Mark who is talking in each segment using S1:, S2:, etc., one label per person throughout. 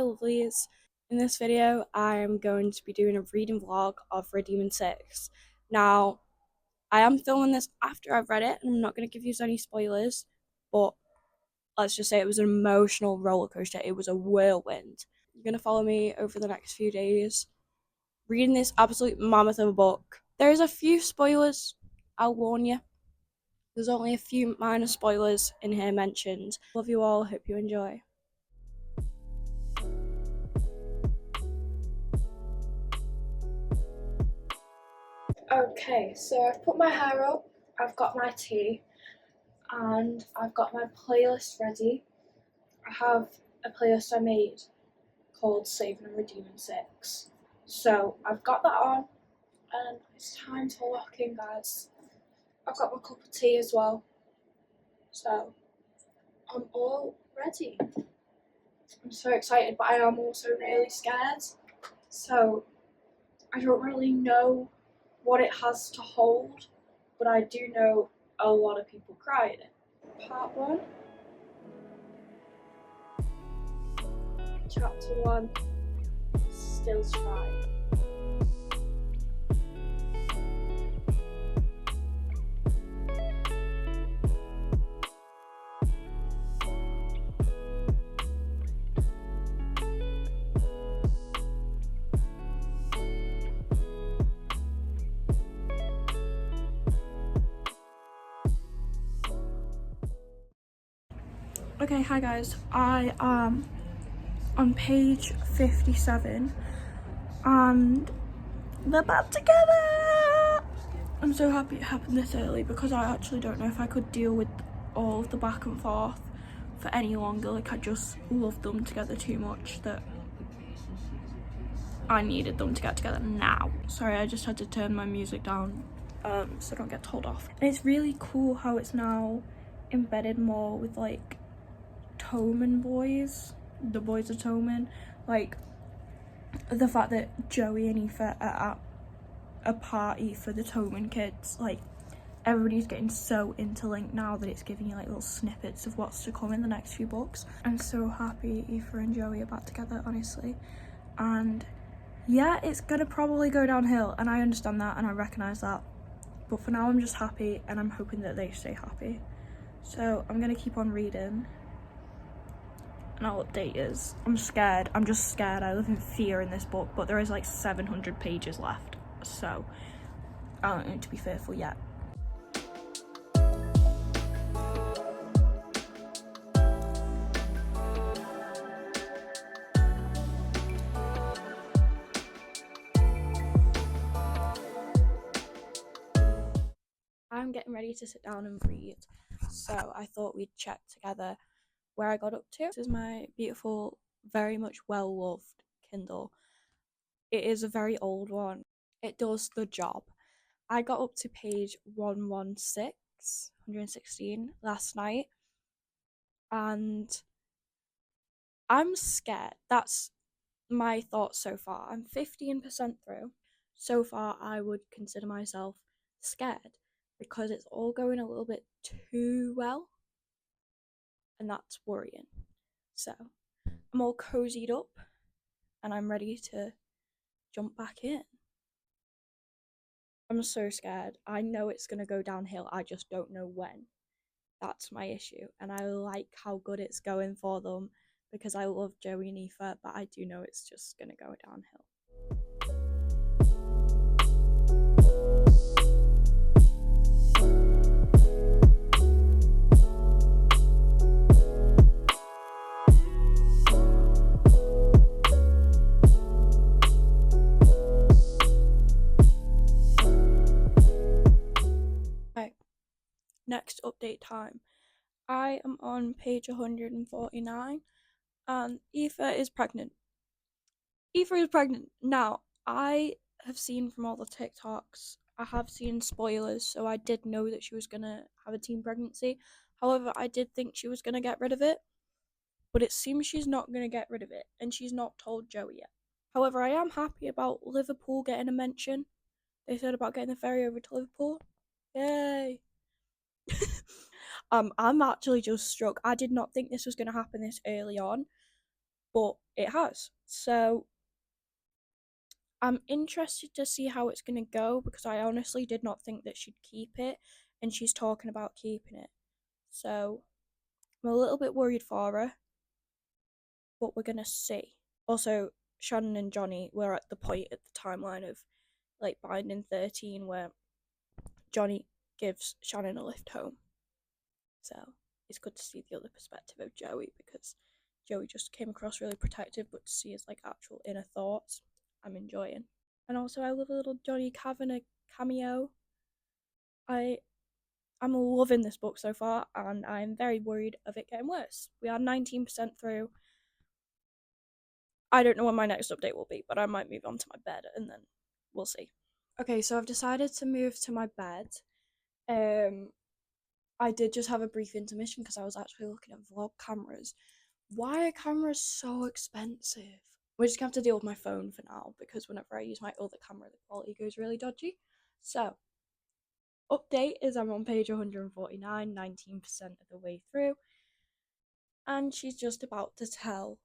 S1: lovelies. In this video, I'm going to be doing a reading vlog of Redeeming 6. Now, I am filming this after I've read it, and I'm not going to give you any spoilers, but let's just say it was an emotional roller coaster. It was a whirlwind. You're going to follow me over the next few days, reading this absolute mammoth of a book. There's a few spoilers, I'll warn you. There's only a few minor spoilers in here mentioned. Love you all, hope you enjoy. Okay, so I've put my hair up, I've got my tea, and I've got my playlist ready. I have a playlist I made called Saving and Redeeming 6. So I've got that on, and it's time to lock in, guys. I've got my cup of tea as well. So I'm all ready. I'm so excited, but I am also really scared. So I don't really know what it has to hold, but I do know a lot of people cry in it. Part 1. Chapter 1. Still trying. Okay, hi guys. I am on page 57 and they're back together! I'm so happy it happened this early because I actually don't know if I could deal with all of the back and forth for any longer. Like, I just love them together too much that I needed them to get together now. Sorry, I just had to turn my music down so I don't get told off. And it's really cool how it's now embedded more with like Toman boys, the boys of Toman. Like the fact that Joey and Aoife are at a party for the Toman kids, like everybody's getting so interlinked now that it's giving you like little snippets of what's to come in the next few books. I'm so happy Aoife and Joey are back together, honestly. And yeah, it's gonna probably go downhill, and I understand that and I recognise that, but for now I'm just happy and I'm hoping that they stay happy. So I'm gonna keep on reading and I'll update you. I'm scared. I'm just scared. I live in fear in this book, but there is like 700 pages left, so I don't need to be fearful yet. I'm getting ready to sit down and read, so I thought we'd check together where I got up to. This is my beautiful, very much well-loved Kindle. It is a very old one. It does the job. I got up to page 116 last night, and I'm scared. That's my thoughts so far. I'm 15% through. So far, I would consider myself scared because it's all going a little bit too well, and that's worrying. So I'm all cozied up and I'm ready to jump back in. I'm so scared. I know it's gonna go downhill, I just don't know when. That's my issue, and I like how good it's going for them because I love Joey and Aoife, but I do know it's just gonna go downhill. Next update time. I am on page 149 and Aoife is pregnant. Aoife is pregnant. Now, I have seen from all the TikToks, I have seen spoilers, so I did know that she was going to have a teen pregnancy. However, I did think she was going to get rid of it, but it seems she's not going to get rid of it, and she's not told Joey yet. However, I am happy about Liverpool getting a mention. They said about getting the ferry over to Liverpool. Yay! I'm actually just struck. I did not think this was going to happen this early on. but it has. So I'm interested to see how it's going to go, because I honestly did not think that she'd keep it, and she's talking about keeping it. So I'm a little bit worried for her, but we're going to see. Also, Shannon and Johnny were at the point at the timeline of like Binding 13 where Johnny gives Shannon a lift home. So it's good to see the other perspective of Joey, because Joey just came across really protective, but to see his like actual inner thoughts, I'm enjoying. And also, I love a little Johnny Kavanagh cameo. I'm loving this book so far, and I'm very worried of it getting worse. We are 19% through. I don't know when my next update will be, but I might move on to my bed and then we'll see. Okay, so I've decided to move to my bed. I did just have a brief intermission because I was actually looking at vlog cameras. Why are cameras so expensive? We're just gonna have to deal with my phone for now, because whenever I use my other camera, the quality goes really dodgy. So, update is I'm on page 149, 19% of the way through, and she's just about to tell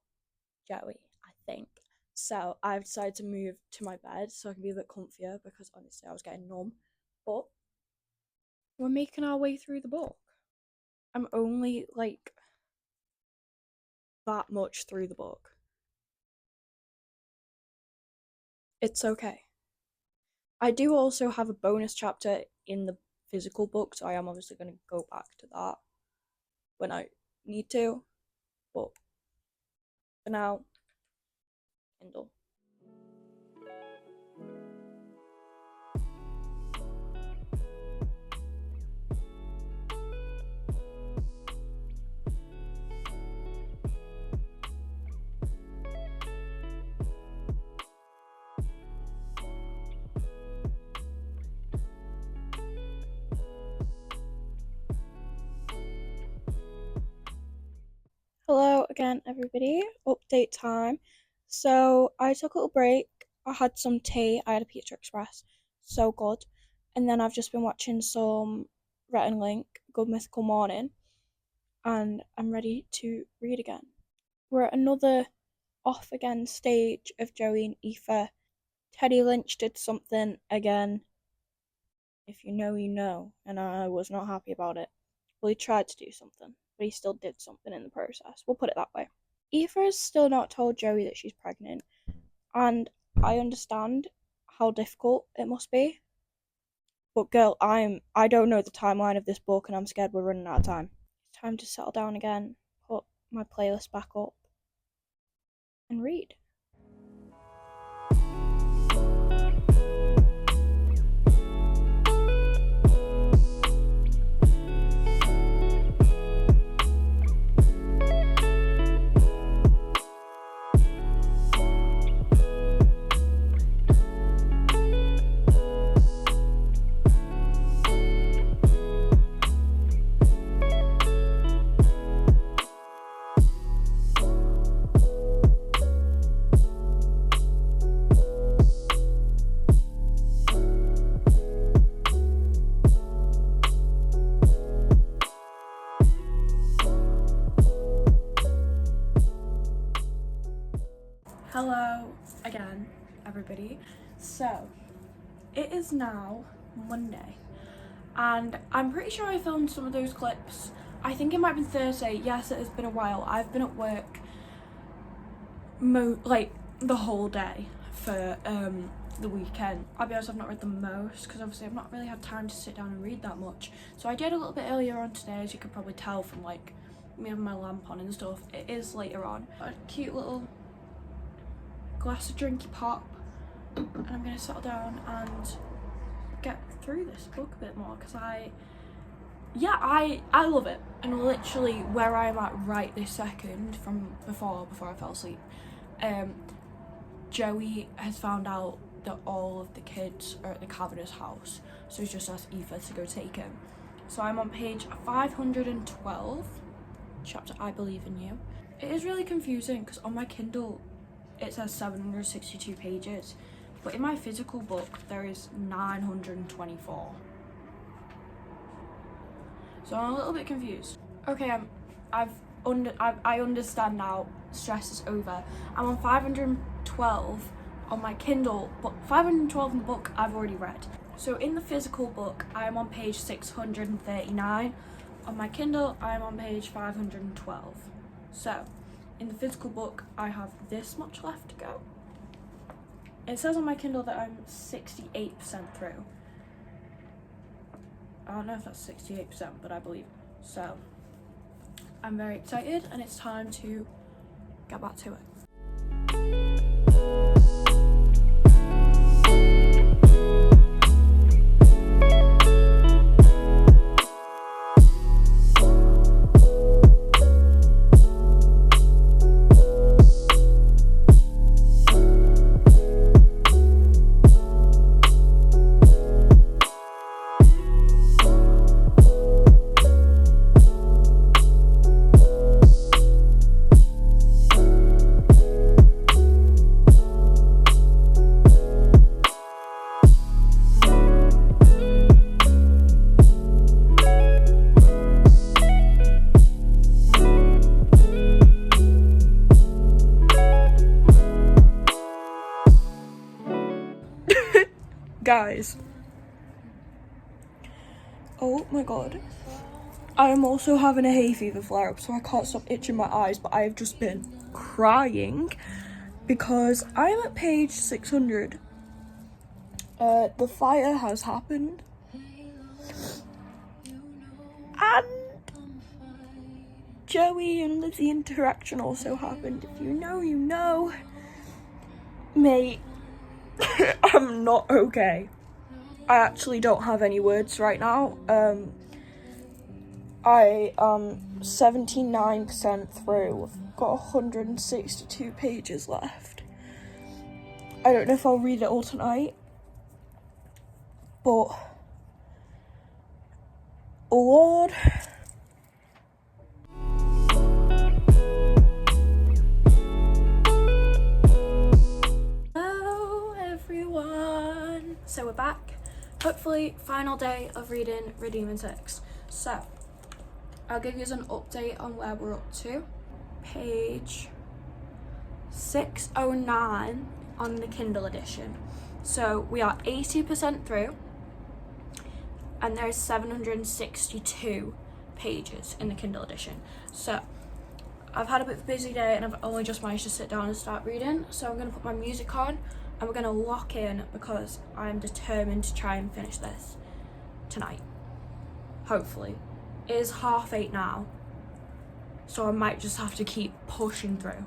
S1: Joey, I think. So I've decided to move to my bed so I can be a bit comfier, because honestly I was getting numb. But we're making our way through the book. I'm only like that much through the book. It's okay. I do also have a bonus chapter in the physical book, so I am obviously going to go back to that when I need to. But for now, Kindle. Hello again, everybody. Update time. So I took a little break. I had some tea. I had a Pizza Express. So good. And then I've just been watching some Rhett and Link, Good Mythical Morning, and I'm ready to read again. We're at another off again stage of Joey and Aoife. Teddy Lynch did something again. If you know, you know. And I was not happy about it. Well, he tried to do something, but he still did something in the process. We'll put it that way. Aoife has still not told Joey that she's pregnant, and I understand how difficult it must be. But girl, I don't know the timeline of this book, and I'm scared we're running out of time. It's time to settle down again, put my playlist back up, and read. Hello again, everybody. So, it is now Monday, and I'm pretty sure I filmed some of those clips. I think it might be Thursday. Yes, it has been a while. I've been at work like the whole day for the weekend. I'll be honest, I've not read the most, because obviously I've not really had time to sit down and read that much. So I did a little bit earlier on today, as you could probably tell from like me having my lamp on and stuff. It is later on. A cute little glass of drinky pop, and I'm gonna settle down and get through this book a bit more, because I love it. And literally where I'm at right this second, from before I fell asleep, Joey has found out that all of the kids are at the Cavanagh's house, so he's just asked Aoife to go take him. So I'm on page 512, chapter I Believe in You. It is really confusing, because on my Kindle it says 762 pages, but in my physical book there is 924. So I'm a little bit confused. Okay, I understand now stress is over. I'm on 512 on my Kindle, but 512 in the book I've already read. So in the physical book, I am on page 639. On my Kindle, I am on page 512. So in the physical book, I have this much left to go. It says on my Kindle that I'm 68% through. I don't know if that's 68%, but I believe it. So I'm very excited, and it's time to get back to it. Guys, oh my god, I am also having a hay fever flare up, so I can't stop itching my eyes, but I have just been crying because I am at page 600. The fire has happened, and Joey and Lizzie interaction also happened. If you know, you know. Mate, I'm not okay. I actually don't have any words right now. I am 79% through. I've got 162 pages left. I don't know if I'll read it all tonight, but Lord. Hello everyone. So we're back. Hopefully final day of reading Redeeming 6. So I'll give you an update on where we're up to. Page 609 on the Kindle edition. So we are 80% through, and there's 762 pages in the Kindle edition. So I've had a bit of a busy day, and I've only just managed to sit down and start reading. So I'm going to put my music on, and we're going to lock in because I'm determined to try and finish this tonight. Hopefully. It is 8:30 now, so I might just have to keep pushing through.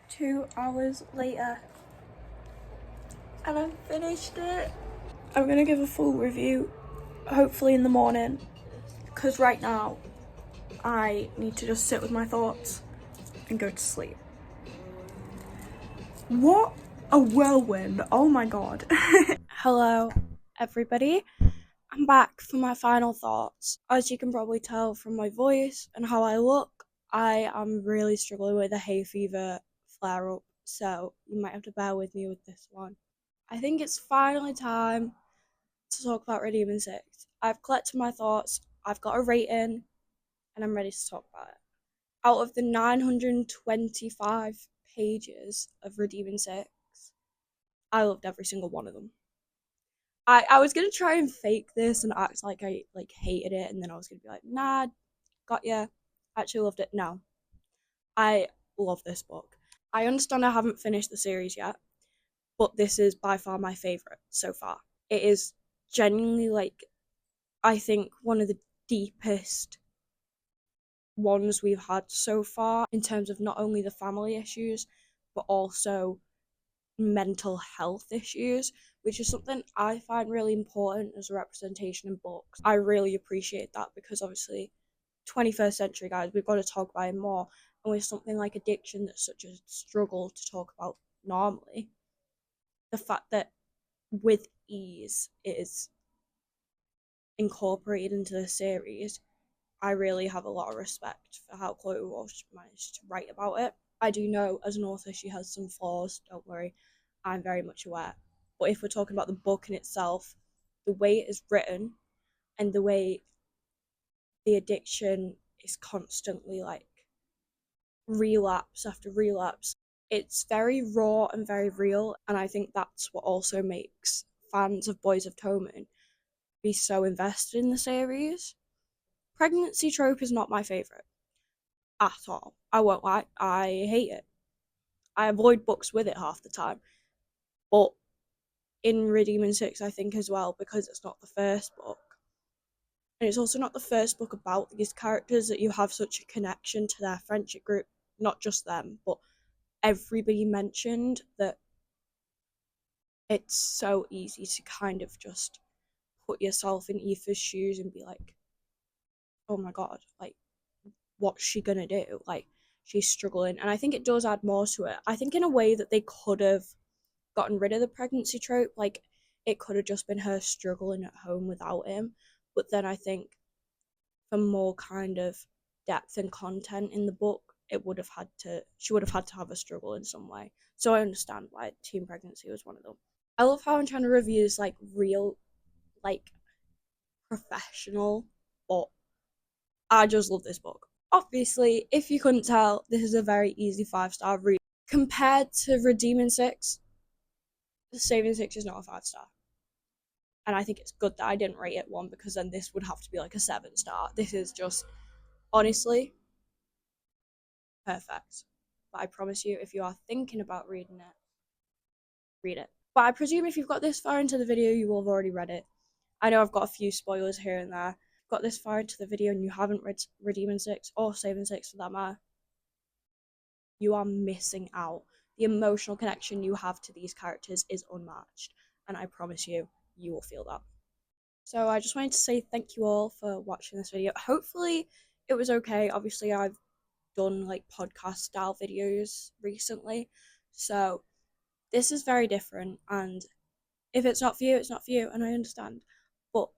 S1: Two hours later, and I've finished it. I'm gonna give a full review, hopefully in the morning, because right now I need to just sit with my thoughts and go to sleep. What a whirlwind, oh my god. Hello everybody, I'm back for my final thoughts. As you can probably tell from my voice and how I look, I am really struggling with a hay fever flare up, so you might have to bear with me with this one. I think it's finally time to talk about Redeeming 6. I've collected my thoughts, I've got a rating, and I'm ready to talk about it. Out of the 925 pages of Redeeming 6, I loved every single one of them. I was gonna try and fake this and act like I hated it, and then I was gonna be like, nah, got ya, actually loved it. No, I love this book. I understand I haven't finished the series yet, but this is by far my favourite so far. It is genuinely, I think, one of the deepest ones we've had so far in terms of not only the family issues, but also mental health issues, which is something I find really important as a representation in books. I really appreciate that because obviously 21st century, guys, we've got to talk about it more. And with something like addiction that's such a struggle to talk about normally, the fact that with ease it is incorporated into the series, I really have a lot of respect for how Chloe Walsh managed to write about it. I do know as an author she has some flaws, don't worry, I'm very much aware. But if we're talking about the book in itself, the way it is written and the way the addiction is constantly like relapse after relapse, it's very raw and very real. And I think that's what also makes fans of Boys of Tommen be so invested in the series. Pregnancy trope is not my favourite at all. I won't lie, I hate it. I avoid books with it half the time. But in Redeeming Six, I think as well, because it's not the first book, and it's also not the first book about these characters, that you have such a connection to their friendship group. Not just them, but everybody mentioned, that it's so easy to kind of just put yourself in Aoife's shoes and be like, oh my god, like, what's she gonna do? Like, she's struggling. And I think it does add more to it. I think in a way that they could have gotten rid of the pregnancy trope, like, it could have just been her struggling at home without him. But then I think for more kind of depth and content in the book, she would have had to have a struggle in some way. So I understand why teen pregnancy was one of them. I love how I'm trying to review this like real, like, professional, but I just love this book. Obviously, if you couldn't tell, this is a very easy 5-star read. Compared to Redeeming Six, Saving Six is not a 5-star. And I think it's good that I didn't rate it 1, because then this would have to be like a 7-star. This is just, honestly, perfect. But I promise you, if you are thinking about reading it, read it. But I presume if you've got this far into the video, you will have already read it. I know I've got a few spoilers here and there. If you've got this far into the video and you haven't read Redeeming Six, or Saving Six for that matter, you are missing out. The emotional connection you have to these characters is unmatched, and I promise you, you will feel that. So I just wanted to say thank you all for watching this video. Hopefully it was okay. Obviously I've done like podcast style videos recently, so this is very different, and if it's not for you, it's not for you, and I understand. But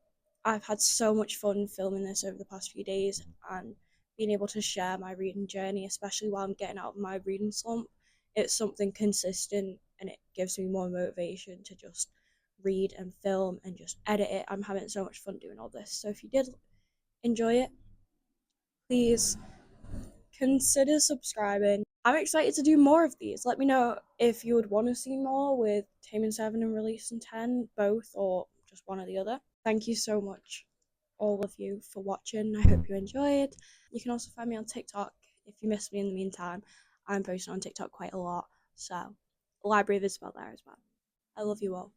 S1: I've had so much fun filming this over the past few days and being able to share my reading journey, especially while I'm getting out of my reading slump. It's something consistent and it gives me more motivation to just read and film and just edit it. I'm having so much fun doing all this. So if you did enjoy it, please consider subscribing. I'm excited to do more of these. Let me know if you would want to see more with Taming 7 and Releasing 10, both, or just one or the other. Thank you so much, all of you, for watching. I hope you enjoyed. You can also find me on TikTok if you missed me in the meantime. I'm posting on TikTok quite a lot, so Library of Isabel there as well. I love you all.